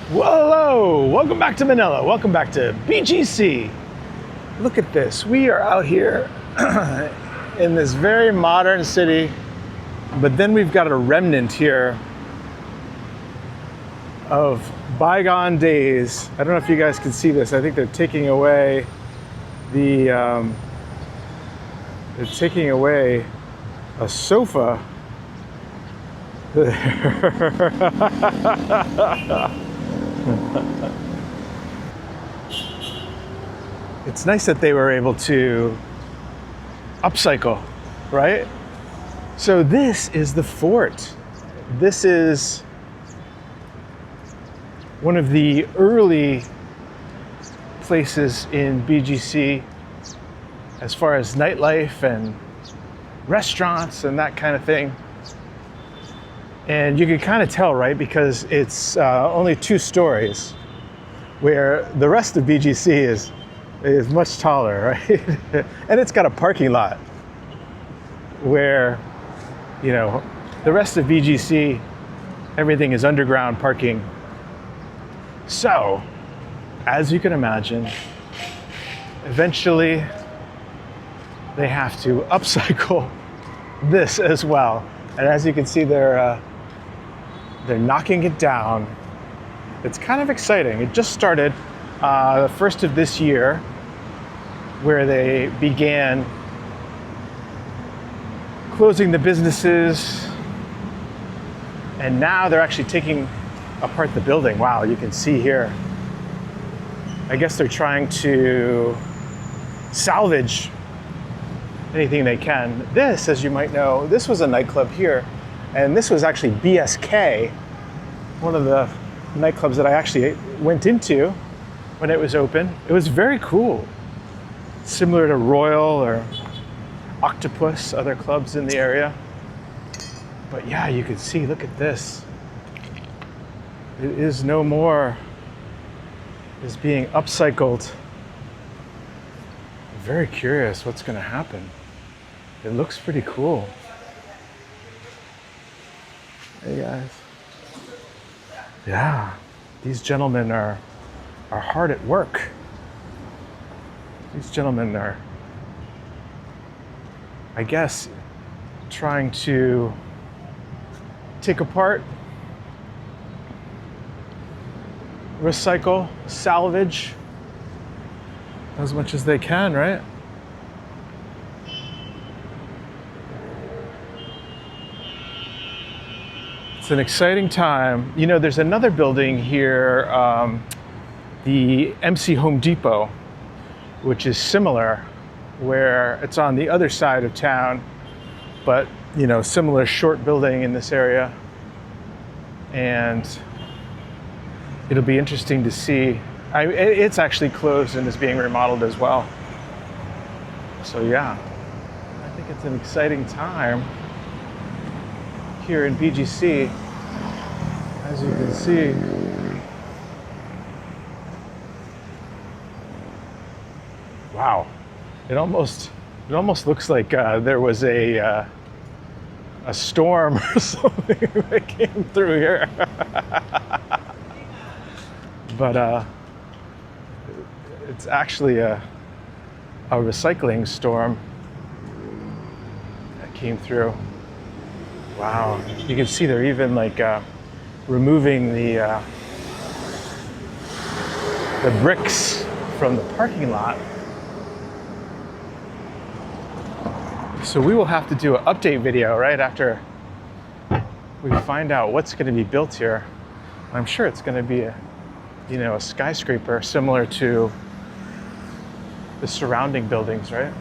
Hello, welcome back to Manila. Welcome back to BGC. Look at this. We are out here in this very modern city, but then we've got a remnant here of bygone days. I don't know if you guys can see this. I think they're taking away a sofa. It's nice that they were able to upcycle, right? So this is the fort. This is one of the early places in BGC as far as nightlife and restaurants and that kind of thing. And you can kind of tell, right? Because it's only 2 stories, where the rest of BGC is much taller, right? And it's got a parking lot where, you know, the rest of BGC, everything is underground parking. So, as you can imagine, eventually they have to upcycle this as well. And as you can see, they're knocking it down. It's kind of exciting. It just started the first of this year, where they began closing the businesses, and now they're actually taking apart the building. Wow, you can see here. I guess they're trying to salvage anything they can. This, as you might know, this was a nightclub here, and this was actually BSK, one of the nightclubs that I actually went into when it was open. It was very cool, similar to Royal or Octopus, other clubs in the area. But yeah, you can see, look at this. It is no more. It's being upcycled. I'm very curious what's going to happen. It looks pretty cool. Hey guys. Yeah, these gentlemen are hard at work. These gentlemen are, I guess, trying to take apart, recycle, salvage as much as they can, right? It's an exciting time. You know, there's another building here, the MC Home Depot, which is similar, where it's on the other side of town, but, you know, similar short building in this area. And it'll be interesting to see. It's actually closed and is being remodeled as well. So yeah, I think it's an exciting time here in BGC, as you can see. Wow, it almost looks like there was a storm or something that came through here. But it's actually a recycling storm that came through. Wow, you can see they're even like removing the bricks from the parking lot. So we will have to do an update video right after we find out what's going to be built here. I'm sure it's going to be a skyscraper similar to the surrounding buildings, right?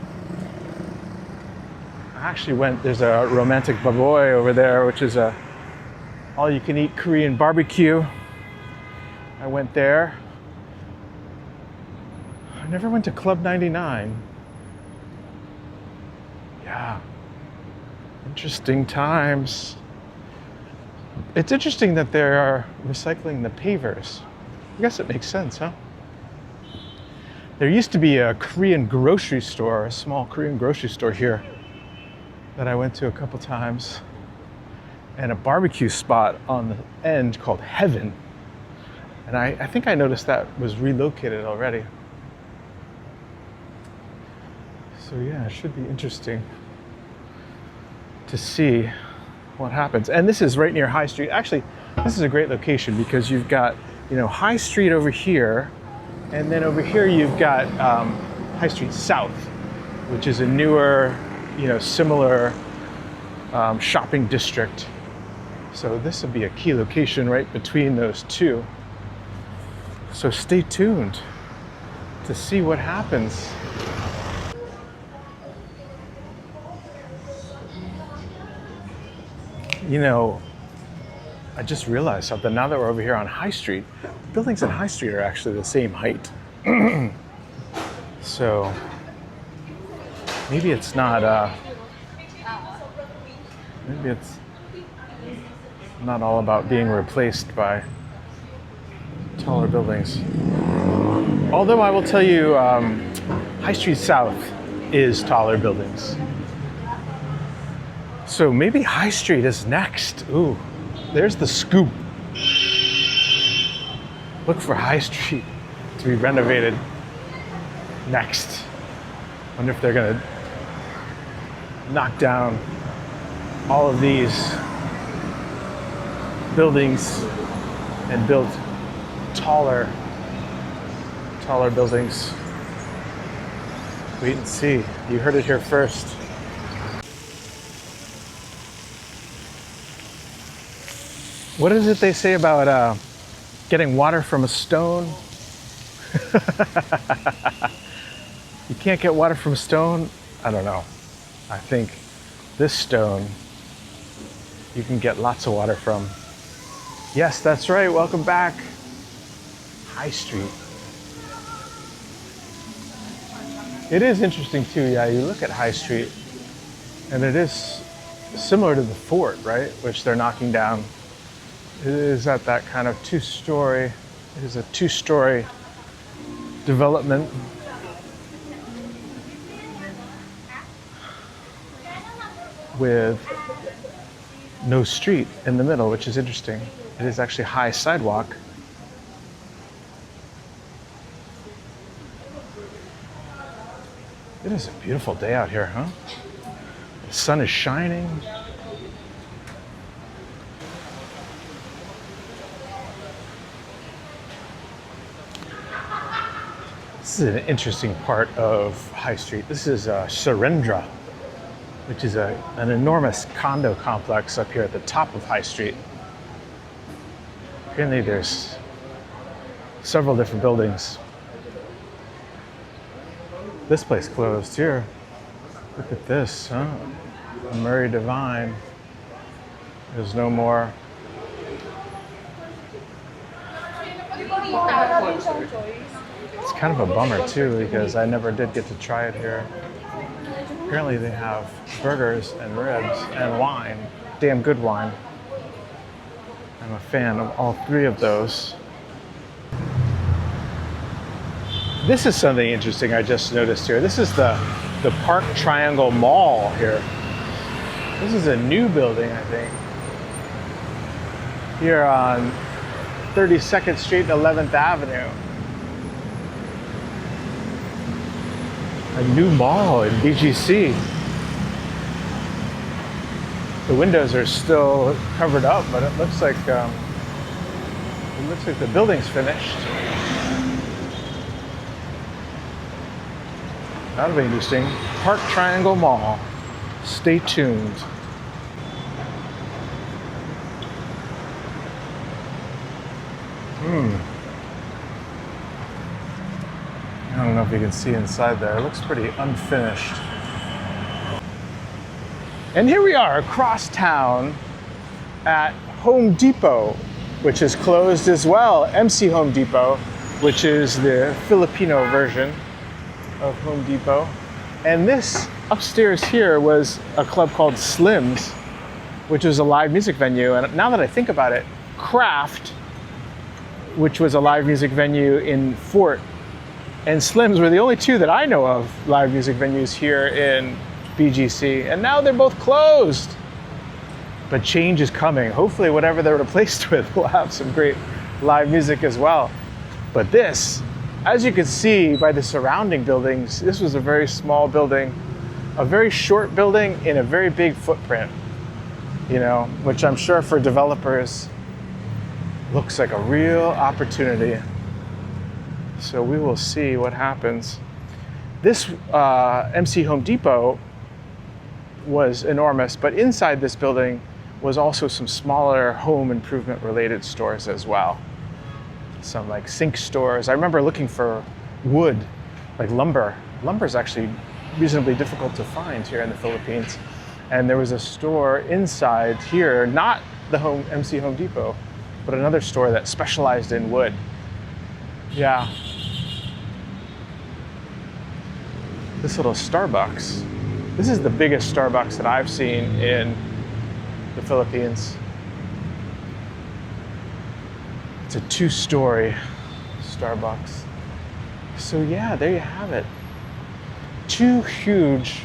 I actually there's a Romantic Baboy over there, which is a all-you-can-eat Korean barbecue. I went there. I never went to Club 99. Yeah, interesting times. It's interesting that they are recycling the pavers. I guess it makes sense, huh? There used to be a Korean grocery store, a small Korean grocery store here that I went to a couple times, and a barbecue spot on the end called Heaven. And I think I noticed that was relocated already. So yeah, it should be interesting to see what happens. And this is right near High Street. Actually, this is a great location because you've got, you know, High Street over here, and then over here you've got High Street South, which is a newer, you know, similar shopping district. So this would be a key location right between those two. So stay tuned to see what happens. You know, I just realized something. Now that we're over here on High Street, buildings in High Street are actually the same height. So maybe it's not, maybe it's not all about being replaced by taller buildings. Although I will tell you, High Street South is taller buildings. So maybe High Street is next. Ooh, there's the scoop. Look for High Street to be renovated next. Wonder if they're gonna knock down all of these buildings and build taller buildings. Wait and see. You heard it here first. What is it they say about getting water from a stone? You can't get water from a stone? I don't know. I think this stone you can get lots of water from. Yes, that's right. Welcome back. High Street. It is interesting too. Yeah, you look at High Street and it is similar to the fort, right? Which they're knocking down. It is at that kind of two-story. It is a two-story development. With no street in the middle, which is interesting. It is actually high sidewalk. It is a beautiful day out here, huh? The sun is shining. This is an interesting part of High Street. This is Surendra, which is an enormous condo complex up here at the top of High Street. Apparently there's several different buildings. This place closed here. Look at this, huh? Murray Devine. There's no more. It's kind of a bummer too, because I never did get to try it here. Apparently they have burgers and ribs and wine. Damn good wine. I'm a fan of all three of those. This is something interesting I just noticed here. This is the Park Triangle Mall here. This is a new building, I think. Here on 32nd Street and 11th Avenue. A new mall in BGC. The windows are still covered up, but it looks like the building's finished. That'll be interesting. Park Triangle Mall. Stay tuned. I don't know if you can see inside there. It looks pretty unfinished. And here we are across town at Home Depot, which is closed as well. MC Home Depot, which is the Filipino version of Home Depot. And this upstairs here was a club called Slim's, which was a live music venue. And now that I think about it, Craft, which was a live music venue in Fort, and Slim's were the only two that I know of live music venues here in BGC. And now they're both closed. But change is coming. Hopefully whatever they're replaced with will have some great live music as well. But this, as you can see by the surrounding buildings, this was a very small building, a very short building in a very big footprint, you know, which I'm sure for developers looks like a real opportunity. So we will see what happens. This MC Home Depot was enormous, but inside this building was also some smaller home improvement related stores as well. Some like sink stores. I remember looking for wood, like lumber. Lumber is actually reasonably difficult to find here in the Philippines. And there was a store inside here, not the MC Home Depot, but another store that specialized in wood. Yeah. This little Starbucks. This is the biggest Starbucks that I've seen in the Philippines. It's a 2-story Starbucks. So yeah, there you have it. 2 huge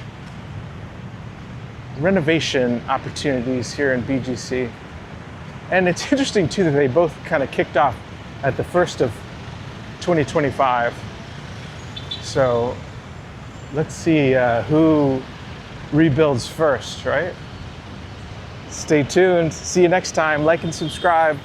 renovation opportunities here in BGC. And it's interesting too that they both kind of kicked off at the 1st of 2025. So let's see who rebuilds first, right? Stay tuned. See you next time. Like and subscribe.